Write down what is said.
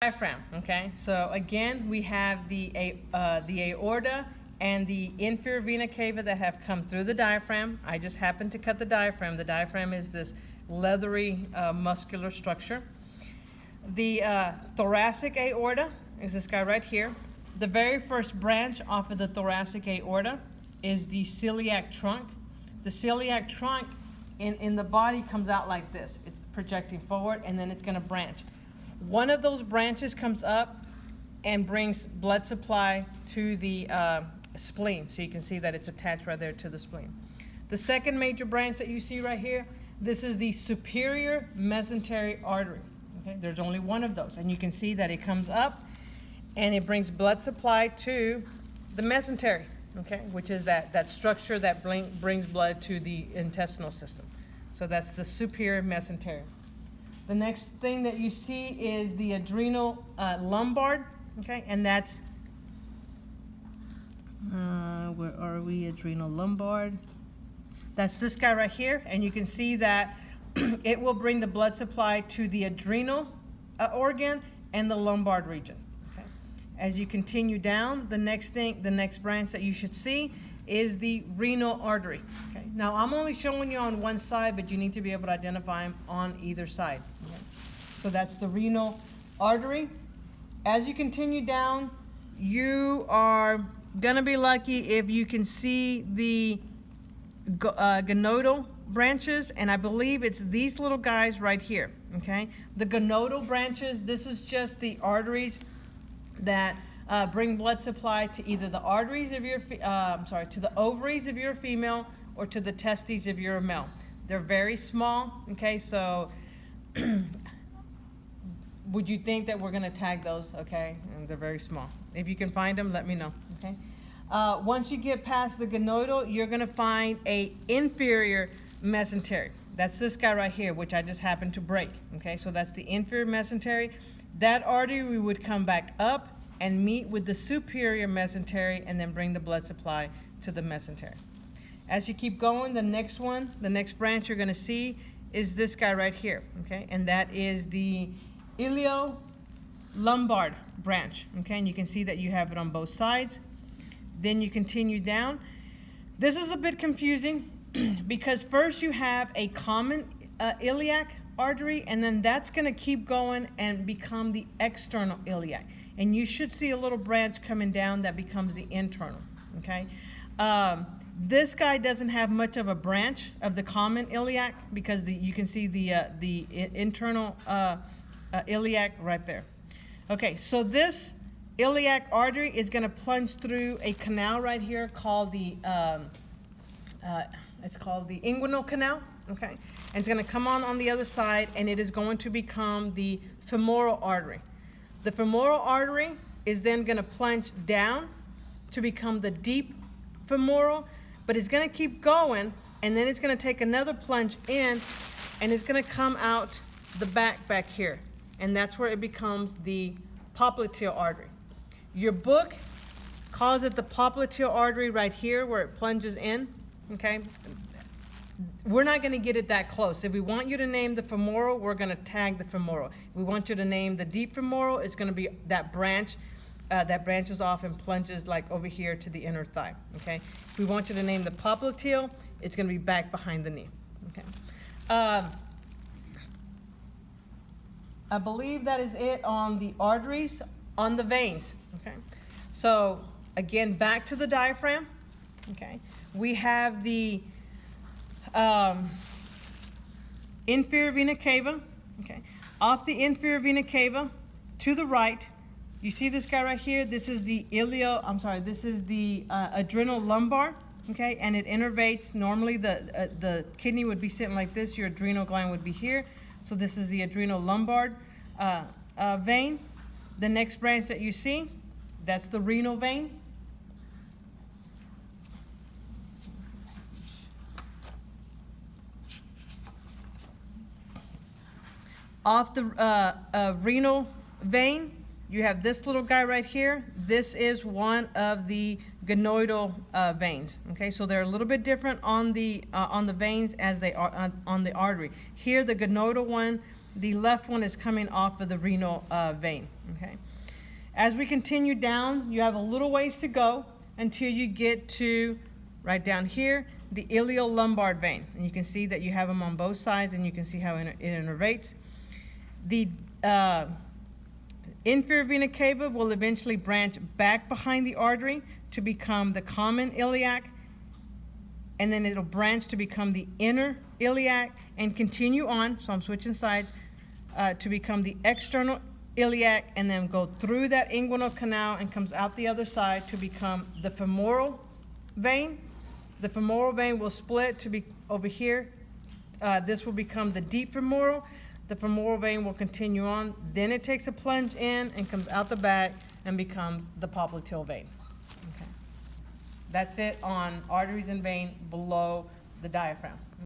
Diaphragm. Okay, so again we have the aorta and the inferior vena cava that have come through the diaphragm. I just happened to cut the diaphragm. The diaphragm is this leathery muscular structure. The thoracic aorta is this guy right here. The very first branch off of the thoracic aorta is the celiac trunk. The celiac trunk in the body comes out like this. It's projecting forward and then it's going to branch. One of those branches comes up and brings blood supply to the spleen. So you can see that it's attached right there to the spleen. The second major branch that you see right here, this is the superior mesenteric artery. Okay, there's only one of those. And you can see that it comes up and it brings blood supply to the mesentery, okay, which is that structure that brings blood to the intestinal system. So that's the superior mesentery. The next thing that you see is the adrenal lumbar, okay, and that's, where are we, adrenal lumbar? That's this guy right here, and you can see that it will bring the blood supply to the adrenal organ and the lumbar region, okay. As you continue down, the next branch that you should see is the renal artery. Okay. Now I'm only showing you on one side, but you need to be able to identify them on either side. Okay. So that's the renal artery. As you continue down, you are gonna be lucky if you can see the gonadal branches, and I believe it's these little guys right here. Okay. The gonadal branches. This is just the arteries that bring blood supply to either the arteries of your, to the ovaries if you're a female, or to the testes if you're a male. They're very small, okay, so would you think that we're gonna tag those, okay? And they're very small. If you can find them, let me know, okay? Once you get past the gonadal, you're gonna find a inferior mesentery. That's this guy right here, which I just happened to break, okay? So that's the inferior mesentery. That artery would come back up and meet with the superior mesentery and then bring the blood supply to the mesentery. As you keep going, the next branch you're gonna see is this guy right here, okay? And that is the iliolumbar branch, okay? And you can see that you have it on both sides. Then you continue down. This is a bit confusing because first you have a common iliac artery, and then that's gonna keep going and become the external iliac. And you should see a little branch coming down that becomes the internal, okay? This guy doesn't have much of a branch of the common iliac because you can see the internal iliac right there. Okay, so this iliac artery is gonna plunge through a canal right here called it's called the inguinal canal, okay? And it's gonna come on the other side, and it is going to become the femoral artery. The femoral artery is then going to plunge down to become the deep femoral, but it's going to keep going, and then it's going to take another plunge in, and it's going to come out the back here, and that's where it becomes the popliteal artery. Your book calls it the popliteal artery right here where it plunges in, okay? We're not going to get it that close. If we want you to name the femoral, we're going to tag the femoral. If we want you to name the deep femoral, it's going to be that branch that branches off and plunges like over here to the inner thigh, okay? If we want you to name the popliteal, it's going to be back behind the knee, okay? I believe that is it on the arteries. On the veins, okay? So again, back to the diaphragm, okay? We have the inferior vena cava, okay? Off the inferior vena cava to the right, you see this guy right here? This is the adrenal lumbar, okay? And it innervates. Normally the kidney would be sitting like this, your adrenal gland would be here. So this is the adrenal lumbar vein. The next branch that you see, that's the renal vein. Off the renal vein, you have this little guy right here. This is one of the gonadal veins. Okay, so they're a little bit different on the veins as they are on the artery. Here, the gonadal one The left one is coming off of the renal vein, okay? As we continue down, you have a little ways to go until you get to, right down here, the iliolumbar vein. And you can see that you have them on both sides, and you can see how it innervates. The inferior vena cava will eventually branch back behind the artery to become the common iliac, and then it'll branch to become the inner iliac and continue on, so I'm switching sides, to become the external iliac, and then go through that inguinal canal and comes out the other side to become the femoral vein. The femoral vein will split to be over here. This will become the deep femoral. The femoral vein will continue on. Then it takes a plunge in and comes out the back and becomes the popliteal vein. Okay. That's it on arteries and vein below the diaphragm.